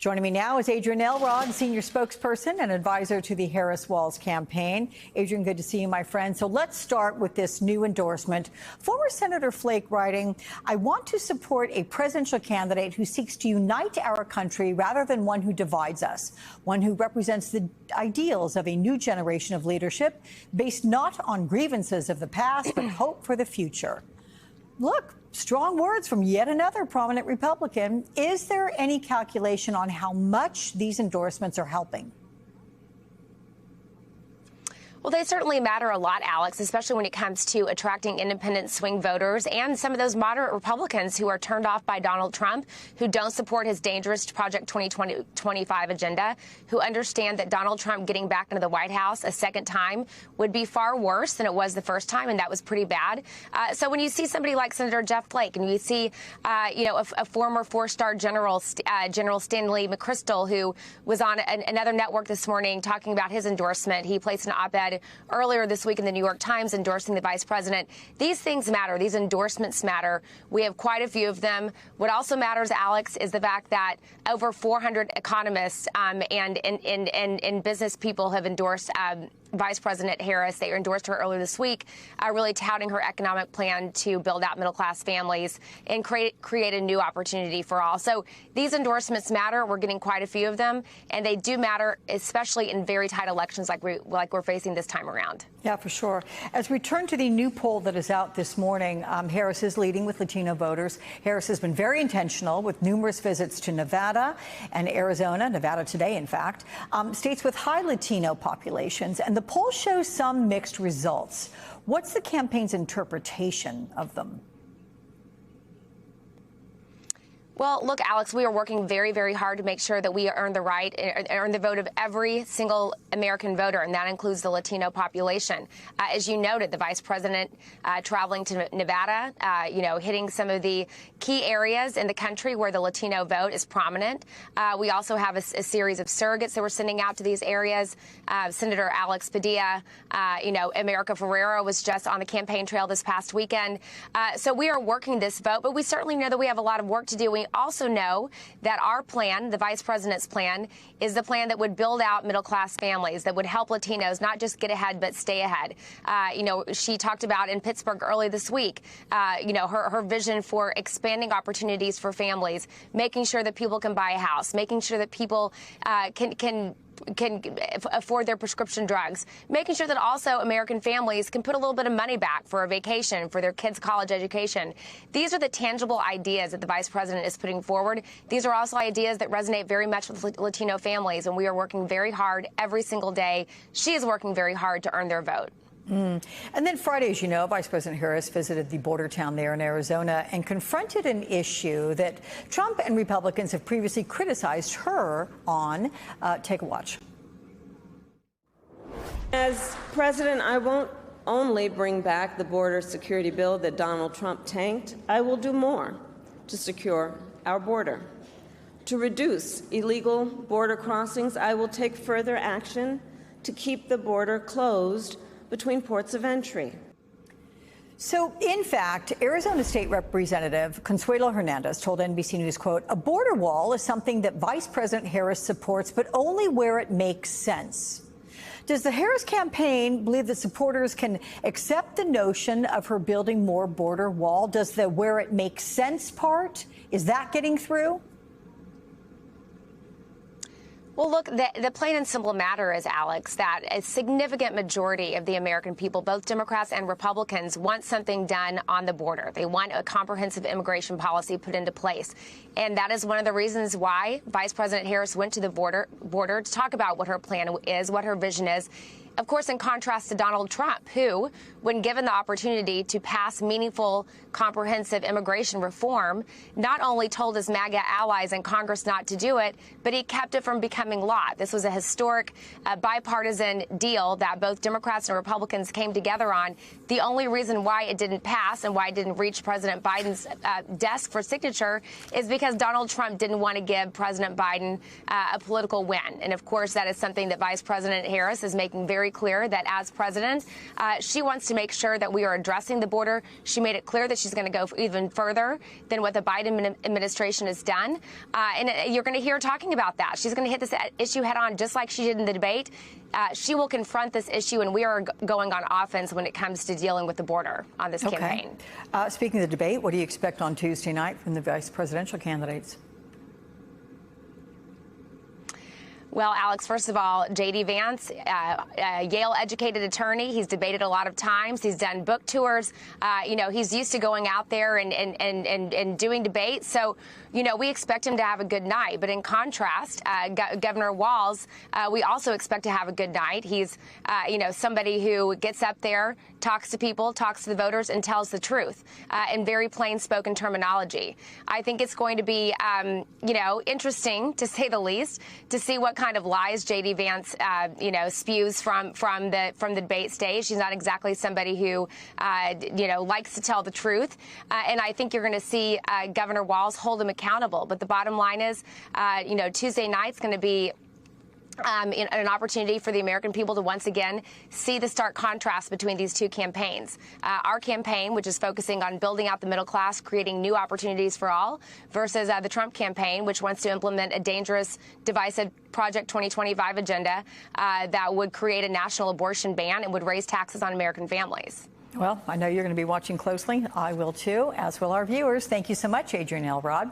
Joining me now is Adrian Elrod, senior spokesperson and advisor to the Harris-Walz campaign. Adrian, good to see you, my friend. So let's start with this new endorsement. Former Senator Flake writing, "I want to support a presidential candidate who seeks to unite our country rather than one who divides us, one who represents the ideals of a new generation of leadership based not on grievances of the past, but hope for the future." Look, strong words from yet another prominent Republican. Is there any calculation on how much these endorsements are helping? Well, they certainly matter a lot, Alex, especially when it comes to attracting independent swing voters and some of those moderate Republicans who are turned off by Donald Trump, who don't support his dangerous Project 2025 agenda, who understand that Donald Trump getting back into the White House a second time would be far worse than it was the first time, and that was pretty bad. So when you see somebody like Senator Jeff Flake and you see, a former four-star general, General Stanley McChrystal, who was on another network this morning talking about his endorsement, he placed an op-ed earlier this week in the New York Times endorsing the vice president. These things matter. These endorsements matter. We have quite a few of them. What also matters, Alex, is the fact that over 400 economists and business people have endorsed Vice President Harris. They endorsed her earlier this week, really touting her economic plan to build out middle-class families and create a new opportunity for all. So these endorsements matter. We're getting quite a few of them, and they do matter, especially in very tight elections like we're facing this time around. Yeah, for sure. As we turn to the new poll that is out this morning, Harris is leading with Latino voters. Harris has been very intentional with numerous visits to Nevada and Arizona, Nevada today, in fact, states with high Latino populations. And the poll shows some mixed results. What's the campaign's interpretation of them? Well, look, Alex, we are working very, very hard to make sure that we earn the vote of every single American voter, and that includes the Latino population. As you noted, the vice president traveling to Nevada, hitting some of the key areas in the country where the Latino vote is prominent. We also have a series of surrogates that we're sending out to these areas. Senator Alex Padilla, America Ferrera was just on the campaign trail this past weekend. So we are working this vote, but we certainly know that we have a lot of work to do. We also know that our plan, the vice president's plan, is the plan that would build out middle-class families, that would help Latinos not just get ahead, but stay ahead. She talked about in Pittsburgh early this week, her vision for expanding opportunities for families, making sure that people can buy a house, making sure that people can afford their prescription drugs, making sure that also American families can put a little bit of money back for a vacation, for their kids' college education. These are the tangible ideas that the vice president is putting forward. These are also ideas that resonate very much with Latino families, and we are working very hard every single day. She is working very hard to earn their vote. And then Friday, as you know, Vice President Harris visited the border town there in Arizona and confronted an issue that Trump and Republicans have previously criticized her on. Take a watch. As president, I won't only bring back the border security bill that Donald Trump tanked. I will do more to secure our border. To reduce illegal border crossings, I will take further action to keep the border closed between ports of entry. So, in fact, Arizona State Representative Consuelo Hernandez told NBC News, quote, "A border wall is something that Vice President Harris supports, but only where it makes sense." Does the Harris campaign believe that supporters can accept the notion of her building more border wall? Does the where it makes sense part, is that getting through? Well, look, the plain and simple matter is, Alex, that a significant majority of the American people, both Democrats and Republicans, want something done on the border. They want a comprehensive immigration policy put into place. And that is one of the reasons why Vice President Harris went to the border to talk about what her plan is, what her vision is. Of course, in contrast to Donald Trump, who, when given the opportunity to pass meaningful, comprehensive immigration reform, not only told his MAGA allies in Congress not to do it, but he kept it from becoming law. This was a historic bipartisan deal that both Democrats and Republicans came together on. The only reason why it didn't pass and why it didn't reach President Biden's desk for signature is because Donald Trump didn't want to give President Biden a political win. And, of course, that is something that Vice President Harris is making very very clear that as president, she wants to make sure that we are addressing the border. She made it clear that she's going to go even further than what the Biden administration has done. And you're going to hear her talking about that. She's going to hit this issue head on, just like she did in the debate. She will confront this issue, and we are going on offense when it comes to dealing with the border on this campaign. Speaking of the debate, what do you expect on Tuesday night from the vice presidential candidates? Well, Alex, first of all, J.D. Vance, a Yale-educated attorney. He's debated a lot of times. He's done book tours. He's used to going out there and doing debates. So, we expect him to have a good night. But in contrast, Governor Walz, we also expect to have a good night. He's, somebody who gets up there, talks to people, talks to the voters, and tells the truth in very plain-spoken terminology. I think it's going to be, interesting, to say the least, to see what kind of lies J.D. Vance, spews from the debate stage. She's not exactly somebody who, likes to tell the truth. And I think you're going to see Governor Walz hold him accountable. But the bottom line is, Tuesday night's going to be an opportunity for the American people to once again see the stark contrast between these two campaigns. Our campaign, which is focusing on building out the middle class, creating new opportunities for all, versus the Trump campaign, which wants to implement a dangerous, divisive Project 2025 agenda that would create a national abortion ban and would raise taxes on American families. Well, I know you're going to be watching closely. I will too, as will our viewers. Thank you so much, Adrienne Elrod.